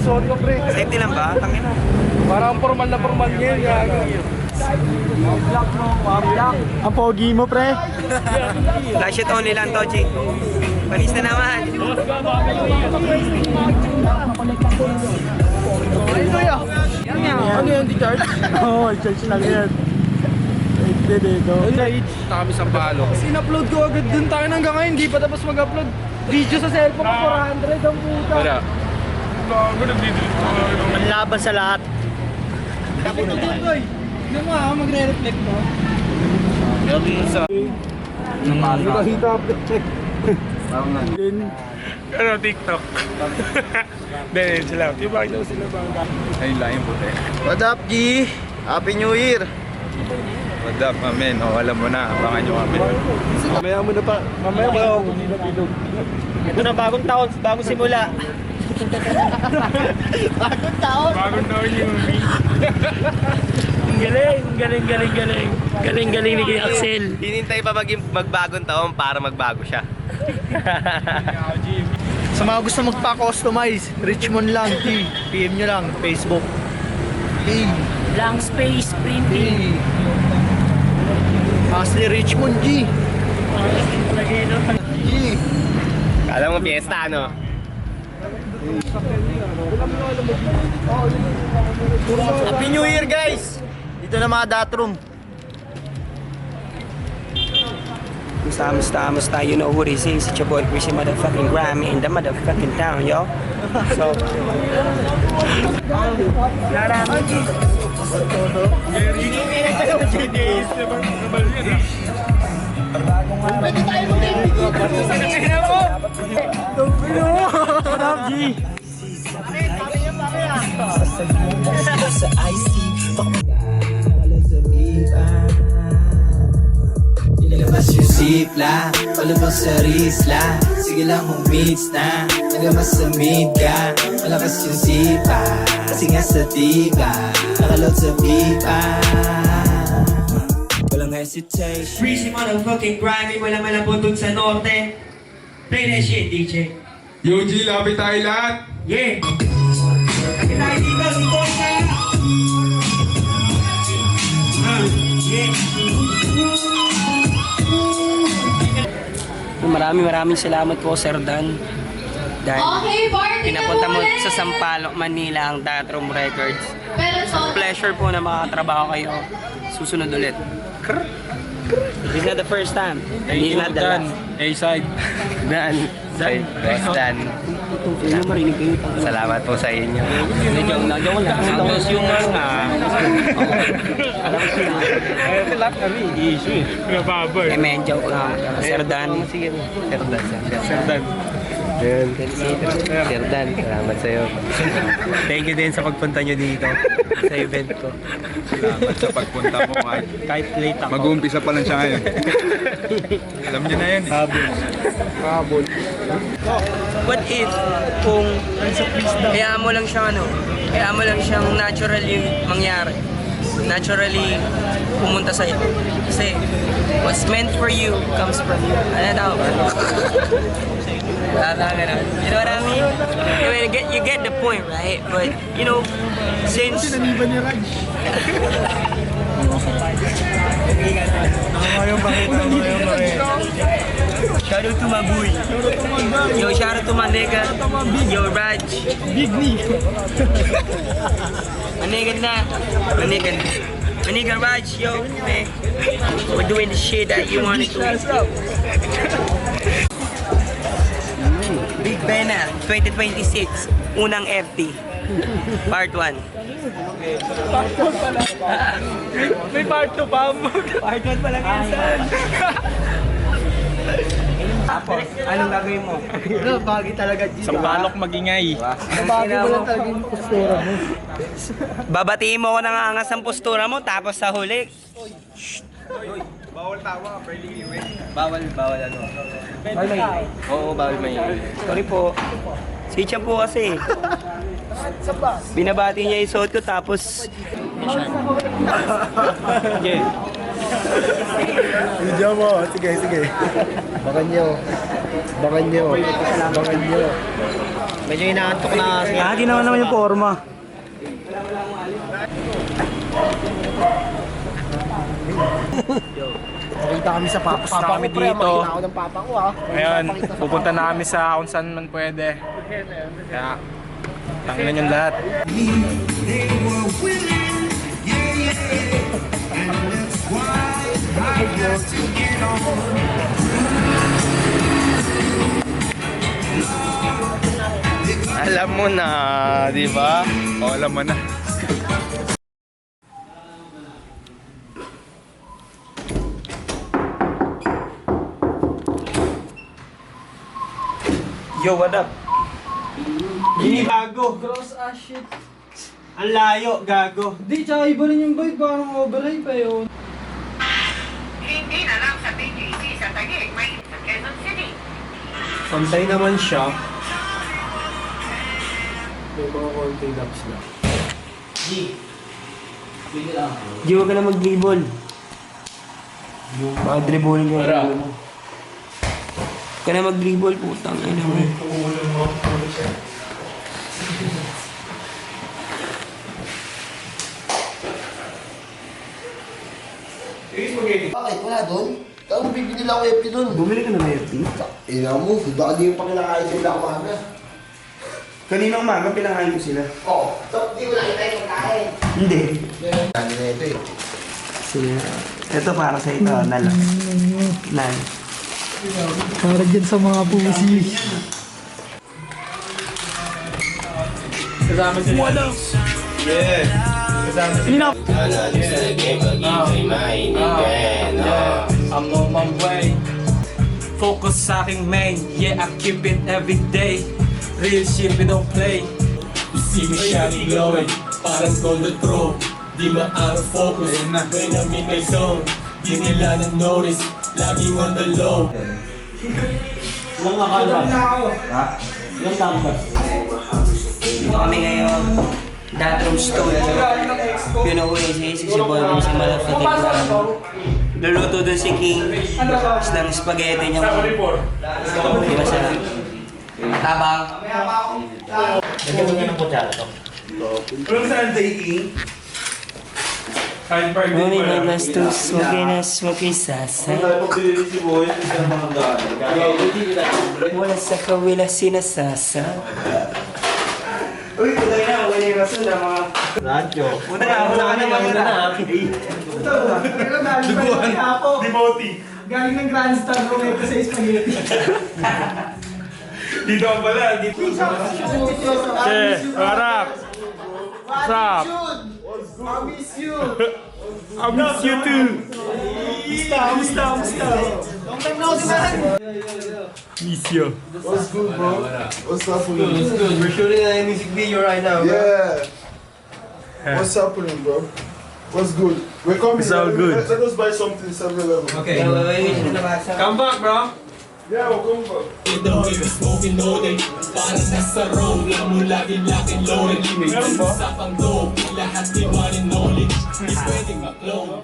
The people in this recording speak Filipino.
suot ko, pre. Safety lang ba? Tangin na. Parang formal na formal niya. Ang pogi mo, pre. Flash it only lang to, G. Panis na naman. Ano yung di-charge? Oo, charge lang yan. Hindi dito. Kami sa palo. Sinupload ko agad dun. Tayo hanggang ngayon, hindi pa tapos mag-upload. Video sa cellphone ko, 400 ang puta. Wala. Bago nag-delete ko. Ang laban sa lahat. Hindi mo magre-reflect mo. Nakahita update check. Ano, TikTok. Then, sila. Di ba daw sila ba? Ayun lang yung puti. What up, G? Happy New Year! What up, amen? O, alam mo na. Abangan nyo kami. Mamaya mo na pa. Mamaya mo ako. Ito na bagong taon, bagong simula. Bagong taon? Bagong taon yung Galing ni Kuya Axel. Hinintay pa magbagong taon para magbago siya. Sa mga gusto magpa-customize, Richmond lang, T. PM nyo lang, Facebook. T. Blank space printing. Asli Richmond, G. G. Alam mo, fiesta, no? Happy New Year, guys! Dito na mga datroom. Musta, you know who this is. It's your boy, Chrissy motherfucking Grammy in the motherfucking town, yo. So, Ilabas yung zipla, palabas sa risla. Sige lang humits na, nagamas sa mid ka. Malakas yung zipa, kasi nga sa diba. Nakalot sa pipa, walang hesitation. Freezy motherfucking grimy, wala malabotog sa norte. Play that shit, DJ. Yo, G, lapit tayo lahat. Yeah! Kapit tayo dito, si Tosha! Yeah! maraming salamat po, Sir Dan. Dahil Okay, party na pinapunta mo ulit. sa Sampaloc, Manila ang Datroom Records. Pero so, Pleasure po na makatrabaho kayo. Susunod ulit. This is not the first time. And this is not the last. A-side. Dan. Okay, boss Dan. Salamat po sa inyo. Nagyong lang. Tapos yung mga... Lahat kami, issue eh. Nababoy. Men, joke lang. Sir Dan. Sir Dan. Sir Dan, salamat sa'yo. Thank you din sa pagpunta nyo dito sa event ko. Salamat sa pagpunta mo Kahit late ako. Mag-uumpisa pa lang siya ngayon. Alam niyo na yan eh. Habol. What if kung hayaan mo lang siyang hayaan mo lang siyang naturally mangyari. Naturally pumunta sa'yo. Kasi what's meant for you comes from you. Ano daw? You know what I mean? You get the point, right? But you know, since shout out to my boy. Yo, shout out to my nigga. Yo, Raj. Big knee. My nigga Raj, yo, man. We're doing the shit that you wanted to. Big Banner 2026, unang FT. Part 1. May part 2 pa mo. Part 1 pa lang yan, son. Tapos, anong gagawin mo? Bagay talaga, G. Sampalok magingay. Bagay mo lang talaga yung postura mo. Babatiin mo ko ng angas ng postura mo, tapos sa huli. Bawal tawa, pwede iwi. Bawal ano. Bawal may. Oo, bawal may. Sorry po. Sitchan po kasi. Binabati niya yung suot ko tapos... Sige. Video mo. Sige. Bakan nyo. Medyo inaantok na. Di naman yung forma. Nakita kami sa papas namin dito. Makita ako ng papa ko ha. Ngayon, pupunta na kami sa kung saan man pwede. Kaya, tanginan yung lahat. Alam mo na, di ba? O, alam mo na. Yo, what up? Gini bago. Gross as shit. Ang layo, gago. Di, tsaka iba rin yung bike. Parang overhype pa yun. Hindi na lang sa BGC sa Taguig, may sa Quezon City. Pantay naman siya. May mga konting laps na. Di, huwag ka na mag-dribble. Baka dribble ka na. Huwag ka na mag-dribble, putang ina mo. Bakit? Wala doon? Kaya bibili lang ako FP doon. Bumili ka na ng FT? Ina mo, baka di yung pakilakain sila umaga. Kanina umaga, pinakain ko sila. Oo. So, di mo nakita yung pagkain. Hindi. Ano na ito eh. Sige. Ito para sa ito, Nal. Nal. Para dyan sa mga pusi. I'm on my way. Focus sa aking main. Yeah, I keep it every day. Real shit, we don't play. You see me shining glowing. Parang golden throw. Di ma out of focus. When I'm in my zone. Di nila na-notice. Laging on the low. Dito kami ngayon. That room stone. You know who is he? Si Boy mo si Malafati Bravo. Luluto doon si King. Ng spaghetti niya. Di ba siya? Tabang. Ngunit naglastos, wag sasa. Wala sa kawila sinasasa. Uy, tuloy na. Wala yung rason na mga... Radyo. Una na. Duguan. Dimoti. Galing ng grandstand ko ngayon sa spaghetti. Dito ka pala. Dito. Okay, what up? What's up? I miss you. I miss you too. Musta? Long time no see, man. Miss you. What's good, bro? What's happening? We're shooting a music video right now. Yeah. What's happening, bro? What's good? We're coming. It's all good. Let us buy something 7-Eleven. Okay. Come back, bro. Yeah, we'll come back. Smoking all day. Parang nasa road lang mo laging loaded. Sa pangdo, lahat di one and knowledge. Di pwedeng ma-clone.